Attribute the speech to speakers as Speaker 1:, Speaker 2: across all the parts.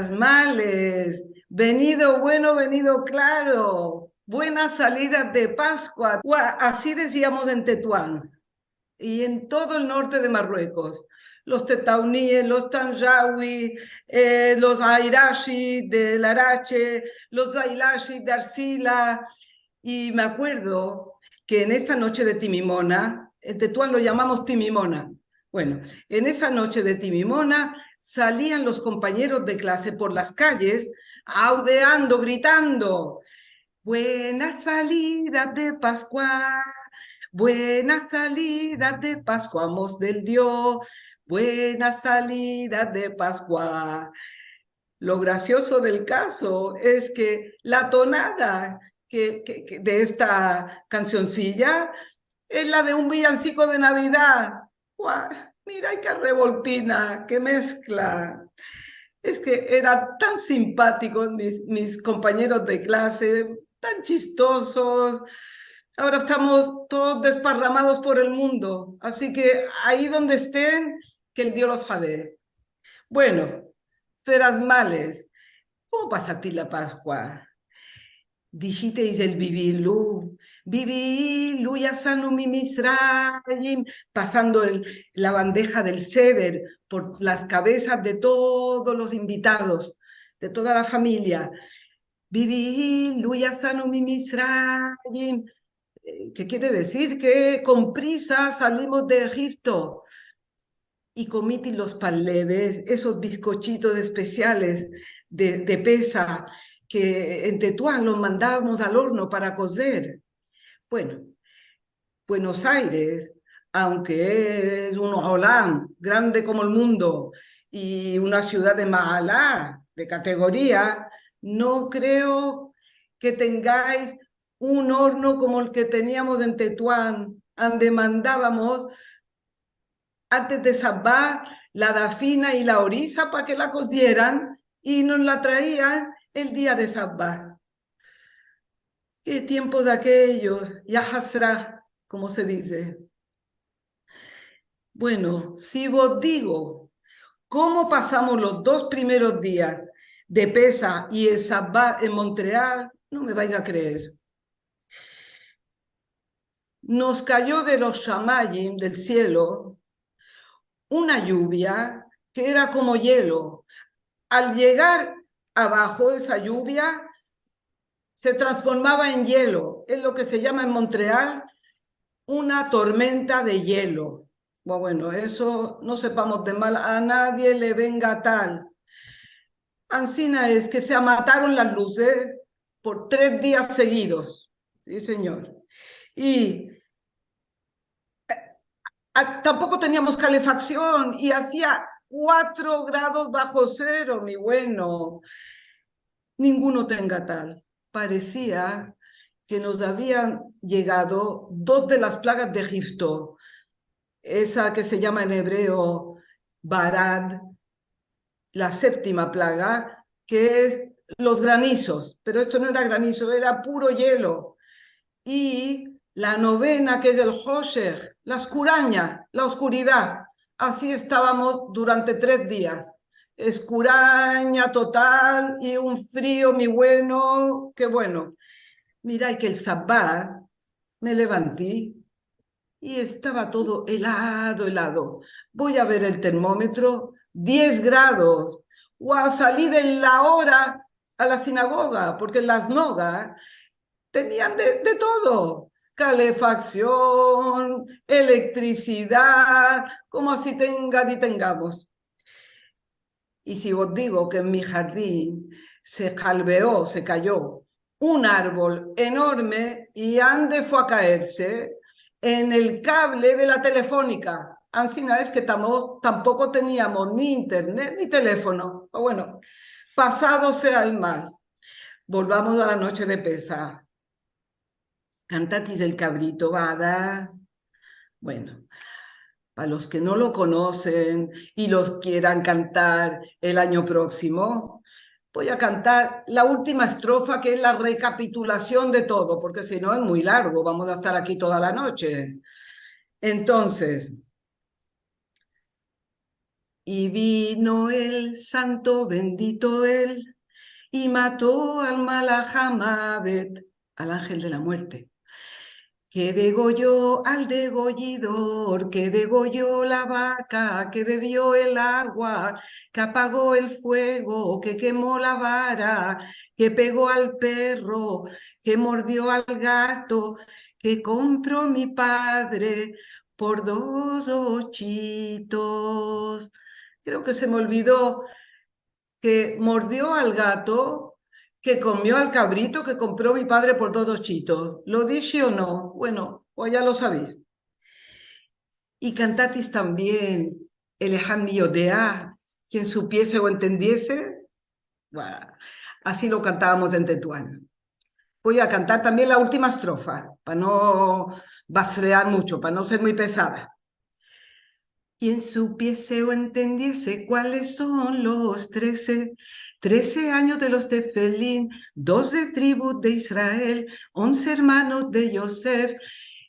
Speaker 1: Terasmales, venido bueno, venido claro, buenas salidas de Pascua. Así decíamos en Tetuán y en todo el norte de Marruecos. Los tetauníes, los tanjawi, los airashi de Larache, los ailashi de Arcila. Y me acuerdo que en esa noche de Timimona, en Tetuán lo llamamos Timimona. Bueno, en esa noche de Timimona salían los compañeros de clase por las calles, audeando, gritando, buena salida de Pascua, buena salida de Pascua, amos del Dios, buena salida de Pascua. Lo gracioso del caso es que la tonada de esta cancioncilla es la de un villancico de Navidad. ¡Guau! Mira qué revoltina, qué mezcla. Es que eran tan simpáticos mis compañeros de clase, tan chistosos. Ahora estamos todos desparramados por el mundo, así que ahí donde estén, que el Dios los jade. Bueno, serás males. ¿Cómo pasa a ti la Pascua? Dijisteis el Vivilu Yasanu Misraim, pasando la bandeja del Seder por las cabezas de todos los invitados, de toda la familia. Vivilu Yasanu Misraim, ¿qué quiere decir? Que con prisa salimos de Egipto. Y comiti los palledes, esos bizcochitos especiales de pesa que en Tetuán los mandábamos al horno para cocer. Bueno, Buenos Aires, aunque es un holán grande como el mundo y una ciudad de Mahalá, de categoría, no creo que tengáis un horno como el que teníamos en Tetuán, donde mandábamos antes de Sabá la dafina y la orisa para que la cocieran y nos la traían el día de Sabá. Qué tiempos aquellos, ya hasra, como se dice. Bueno, si vos digo cómo pasamos los 2 primeros días de Pesa y el Sabá en Montreal, no me vais a creer. Nos cayó de los shamayim del cielo una lluvia que era como hielo. Al llegar abajo esa lluvia, se transformaba en hielo. Es lo que se llama en Montreal una tormenta de hielo. Bueno, eso no sepamos de mal, a nadie le venga tal. Ancina es que se mataron las luces por 3 días seguidos. Sí, señor. Y tampoco teníamos calefacción y hacía 4 grados bajo cero, mi bueno. Ninguno tenga tal. Parecía que nos habían llegado 2 de las plagas de Egipto, esa que se llama en hebreo Barad, la 7ª plaga, que es los granizos, pero esto no era granizo, era puro hielo. Y la 9ª, que es el Hosher, la escuraña, la oscuridad. Así estábamos durante 3 días. Escuraña total y un frío, mi bueno, qué bueno. Mira, y que el sabbat me levanté y estaba todo helado, helado. Voy a ver el termómetro, 10 grados. Wow, salí de la hora a la sinagoga, porque las nogas tenían de todo. Calefacción, electricidad, como así tengas y tengamos. Y si os digo que en mi jardín se jalbeó, se cayó un árbol enorme y ande fue a caerse en el cable de la telefónica. Así es que tampoco teníamos ni internet ni teléfono. Bueno, pasado sea el mal. Volvamos a la noche de Pesa. Cantatis el cabrito, vada. Bueno, para los que no lo conocen y los quieran cantar el año próximo, voy a cantar la última estrofa, que es la recapitulación de todo, porque si no es muy largo, vamos a estar aquí toda la noche. Entonces, Y vino el santo bendito él y mató al Malaj Hamovet, al ángel de la muerte, que degolló al degollidor, que degolló la vaca, que bebió el agua, que apagó el fuego, que quemó la vara, que pegó al perro, que mordió al gato, que compró mi padre por 2 ochitos. Creo que se me olvidó que mordió al gato, que comió al cabrito que compró mi padre por 2 ochitos. ¿Lo dije o no? Bueno, pues ya lo sabéis. Y cantatis también el Eján Yodea, quien supiese o entendiese. Buah, así lo cantábamos en Tetuán. Voy a cantar también la última estrofa, para no basrear mucho, para no ser muy pesada. Quien supiese o entendiese cuáles son los 13 años de los Tefelín, 2 de tribu de Israel, 11 hermanos de Yosef,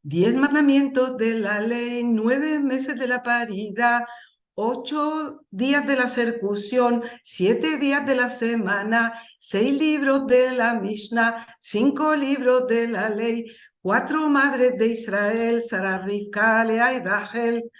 Speaker 1: 10 mandamientos de la ley, 9 meses de la paridad, 8 días de la circuncisión, 7 días de la semana, 6 libros de la Mishnah, 5 libros de la ley, 4 madres de Israel, Sara, Rivka, Lea y Rachel,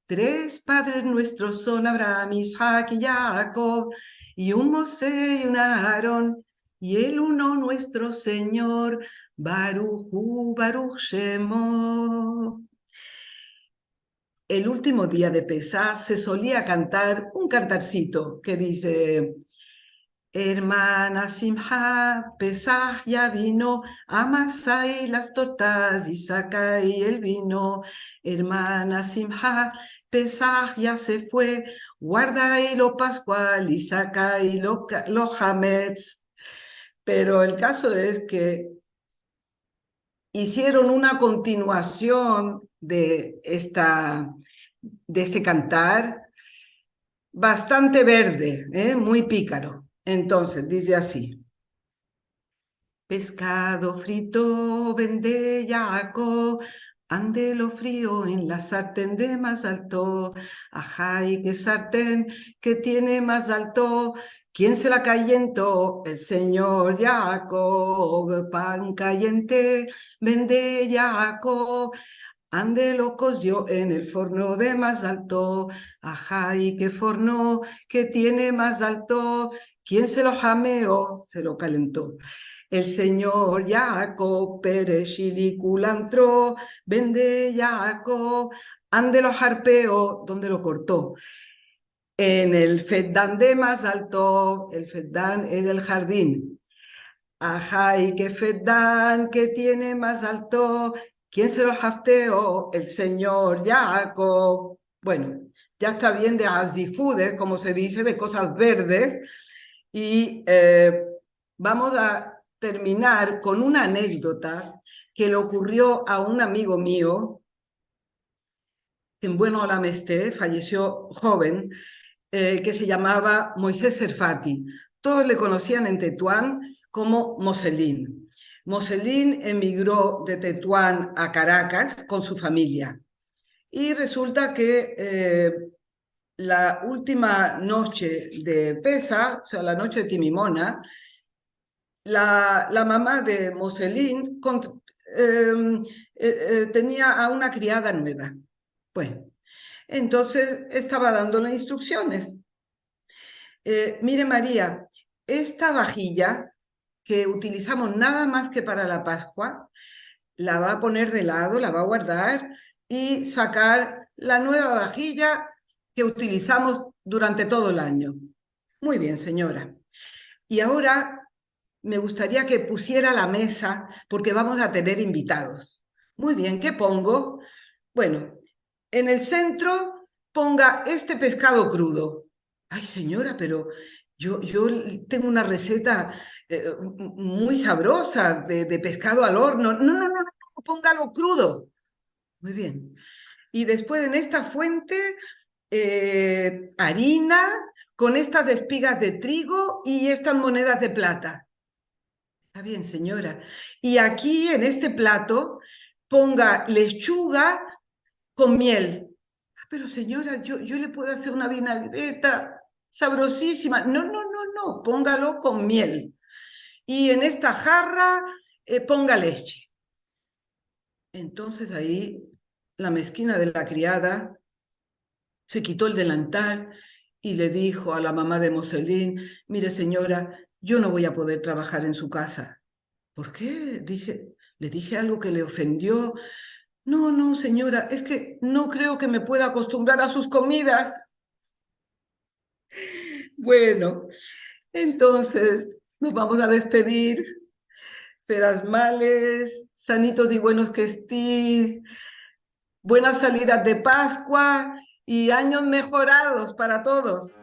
Speaker 1: 3 padres nuestros son Abraham, Isaac y Jacob, y un Mosé y un Aarón, y el uno nuestro Señor, Barujú, Baruch Shemo. El último día de Pesá se solía cantar un cantarcito que dice: Hermana Simha, Pesaj ya vino, amasai las tortas y sacai el vino. Hermana Simha, Pesaj ya se fue, guardai lo pascual y sacai lo hametz. Pero el caso es que hicieron una continuación de este cantar bastante verde, muy pícaro. Entonces, dice así: pescado frito vende Jacob, ande lo frío en la sartén de más alto. Ajá, y qué sartén que tiene más alto. ¿Quién se la calientó? El señor Jacob. Pan caliente vende Jacob. Ande lo coció en el forno de más alto. Ajá, y qué forno que tiene más alto. ¿Quién se lo jameó? Se lo calentó. El señor Jacob Pérez y culantro, vende Jacob, ande lo jarpeó, donde lo cortó. En el Feddán de más alto, el Feddán es el jardín. Ajá, y qué Feddán que tiene más alto, ¿quién se lo jafteó? El señor Jacob. Bueno, ya está bien de azifudes, como se dice, de cosas verdes. Y vamos a terminar con una anécdota que le ocurrió a un amigo mío, que en Bueno Olamesté falleció joven, que se llamaba Moisés Serfati. Todos le conocían en Tetuán como Moselín. Moselín emigró de Tetuán a Caracas con su familia. Y resulta que la última noche de Pesa, o sea, la noche de Timimona, la mamá de Moselín tenía a una criada nueva. Bueno, entonces estaba dándole instrucciones. Mire, María, esta vajilla que utilizamos nada más que para la Pascua, la va a poner de lado, la va a guardar y sacar la nueva vajilla que utilizamos durante todo el año. Muy bien, señora. Y ahora me gustaría que pusiera la mesa porque vamos a tener invitados. Muy bien, ¿qué pongo? Bueno, en el centro ponga este pescado crudo. Ay, señora, pero yo tengo una receta muy sabrosa de pescado al horno. No, no, no, no, póngalo crudo. Muy bien. Y después en esta fuente, harina con estas espigas de trigo y estas monedas de plata. Está bien, señora. Y aquí en este plato ponga lechuga con miel. pero señora, yo le puedo hacer una vinagreta sabrosísima. No, no, no, no, póngalo con miel. Y en esta jarra ponga leche. Entonces ahí la mezquina de la criada se quitó el delantal y le dijo a la mamá de Moselín, mire señora, yo no voy a poder trabajar en su casa. ¿Por qué? Le dije algo que le ofendió. No, no, señora, es que no creo que me pueda acostumbrar a sus comidas. Bueno, entonces nos vamos a despedir. Feras males, sanitos y buenos que estés, buenas salidas de Pascua y años mejorados para todos.